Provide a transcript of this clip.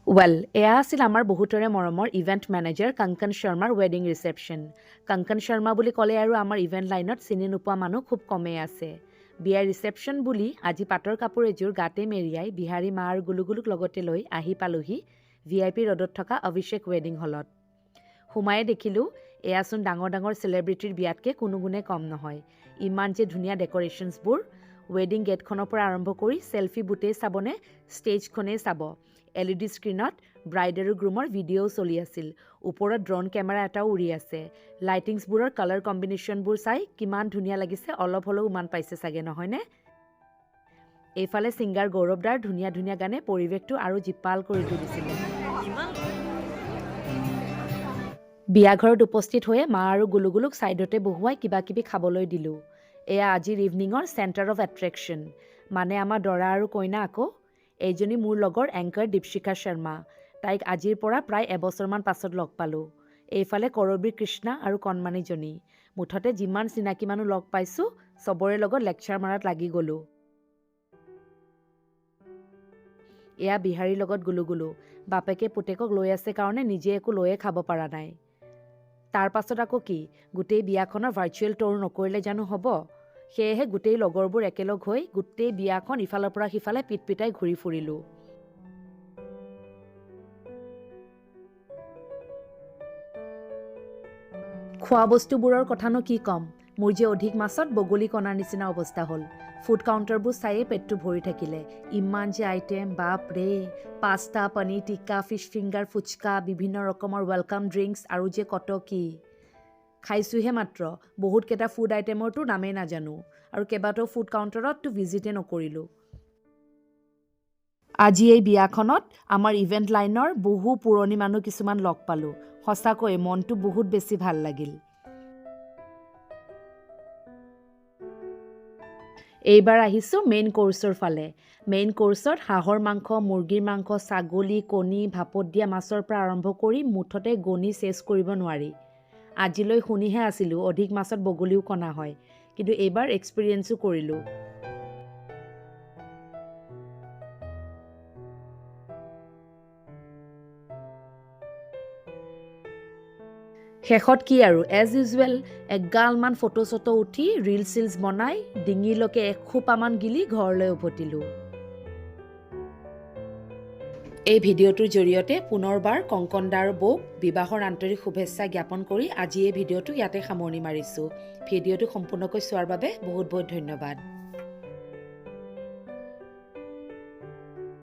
এয়া আছিল আমাৰ বহুতৰে মৰমৰ ইভেণ্ট মেনেজাৰ কংকন শৰ্মাৰ ৱেডিং ৰিচেপশ্যন। কংকন শৰ্মা বুলি ক'লে আৰু আমাৰ ইভেণ্ট লাইনত চিনি নোপোৱা মানুহ খুব কমেই আছে। বিয়াৰ ৰিচেপশ্যন বুলি আজি পাটৰ কাপোৰ এযোৰ গাতে মেৰিয়াই বিহাৰী মা আৰু গুলুগুলুক লগতে লৈ আহি পালোহি VIP ৰ'ডত থকা অভিষেক ৱেডিং হলত। সোমায়ে দেখিলোঁ এয়াচোন ডাঙৰ ডাঙৰ চেলিব্ৰিটিৰ বিয়াতকৈ কোনো গুণে কম নহয়। ইমান যে ধুনীয়া ডেক'ৰেশ্যনছবোৰ, ৱেডিং গেটখনৰ পৰা আৰম্ভ কৰি চেলফি বুটেই চাবনে ষ্টেজখনেই চাব। LED স্ক্ৰীণত ব্ৰাইড আৰু গ্ৰুমৰ ভিডিঅ'ও চলি আছিল। ওপৰত ড্ৰোন কেমেৰা এটাও উৰি আছে। লাইটিংছবোৰৰ কালাৰ কম্বিনেশ্যনবোৰ চাই কিমান ধুনীয়া লাগিছে অলপ হ'লেও উমান পাইছে চাগে নহয়নে? এইফালে ছিংগাৰ গৌৰৱ দাৰ ধুনীয়া ধুনীয়া গানে পৰিৱেশটো আৰু জীপাল কৰি তুলিছিলে। বিয়াঘৰত উপস্থিত হৈয়ে মা আৰু গুলুগুলুক ছাইডতে বহুৱাই কিবা কিবি খাবলৈ দিলোঁ। এয়া আজিৰ ইভিনিঙৰ চেণ্টাৰ অফ এট্ৰেকশ্যন, মানে আমাৰ দৰা আৰু কইনা আকৌ। এইজনী মোৰ লগৰ এংকাৰ দীপশিখা শৰ্মা। তাইক আজিৰ পৰা প্ৰায় এবছৰমান পাছত লগ পালোঁ। এইফালে কৰবীৰ কৃষ্ণা আৰু কণমানিজনী। মুঠতে যিমান চিনাকি মানুহ লগ পাইছোঁ চবৰে লগত লেকচাৰ মাৰাত লাগি গ'লোঁ। এয়া বিহাৰীৰ লগত গুলুগুলু। বাপেকে পুতেকক লৈ আছে কাৰণে নিজে একো লৈয়ে খাব পৰা নাই। তাৰ পাছত আকৌ কি, গোটেই বিয়াখনৰ ভাৰ্চুৱেল ট'ৰ নকৰিলে জানো হ'ব? সেয়েহে গোটেই লগৰবোৰ একেলগ হৈ গোটেই বিয়াখন ইফালৰ পৰা সিফালে পিটপিটাই ঘূৰি ফুৰিলোঁ। খোৱা বস্তুবোৰৰ কথানো কি ক'ম, মোৰ যে অধিক মাছত বগলী কণাৰ নিচিনা অৱস্থা হ'ল। ফুড কাউণ্টাৰবোৰ চায়েই পেটটো ভৰি থাকিলে। ইমান যে আইটেম, বাপ ৰে! Pasta, paneer tikka, fish finger, fuchka, বিভিন্ন ৰকমৰ ৱেলকাম ড্ৰিংকছ আৰু যে কত কি। খাইছোঁহে মাত্ৰ, বহুতকেইটা ফুড আইটেমৰতো নামেই নাজানো, আৰু কেইবাটাও ফুড কাউণ্টাৰততো ভিজিটেই নকৰিলোঁ। আজি এই বিয়াখনত আমাৰ ইভেণ্ট লাইনৰ বহু পুৰণি মানুহ কিছুমান লগ পালোঁ। সঁচাকৈ মনটো বহুত বেছি ভাল লাগিল। এইবাৰ আহিছোঁ মেইন কোৰ্চৰ ফালে। মেইন কোৰ্চত হাঁহৰ মাংস, মুৰ্গীৰ মাংস, ছাগলী, কণী, ভাপত দিয়া মাছৰ পৰা আৰম্ভ কৰি মুঠতে গণি চেছ কৰিব নোৱাৰি। আজিলৈ শুনিহে আছিলোঁ অধিক মাছত বগলীও কণা হয়, কিন্তু এইবাৰ এক্সপিৰিয়েঞ্চো কৰিলোঁ। শেষত কি আৰু এজ ইউজুৱেল এগালমান ফটো চটো উঠি ৰিল চিলছ বনাই ডিঙিলৈকে এসোপামান গিলি ঘৰলৈ উভতিলোঁ। এই ভিডিঅ'টোৰ জৰিয়তে পুনৰবাৰ কংকন দাৰ বৌক বিবাহৰ আন্তৰিক শুভেচ্ছা জ্ঞাপন কৰি আজি এই ভিডিঅ'টো ইয়াতে সামৰণি মাৰিছোঁ। ভিডিঅ'টো সম্পূৰ্ণকৈ চোৱাৰ বাবে বহুত বহুত ধন্যবাদ।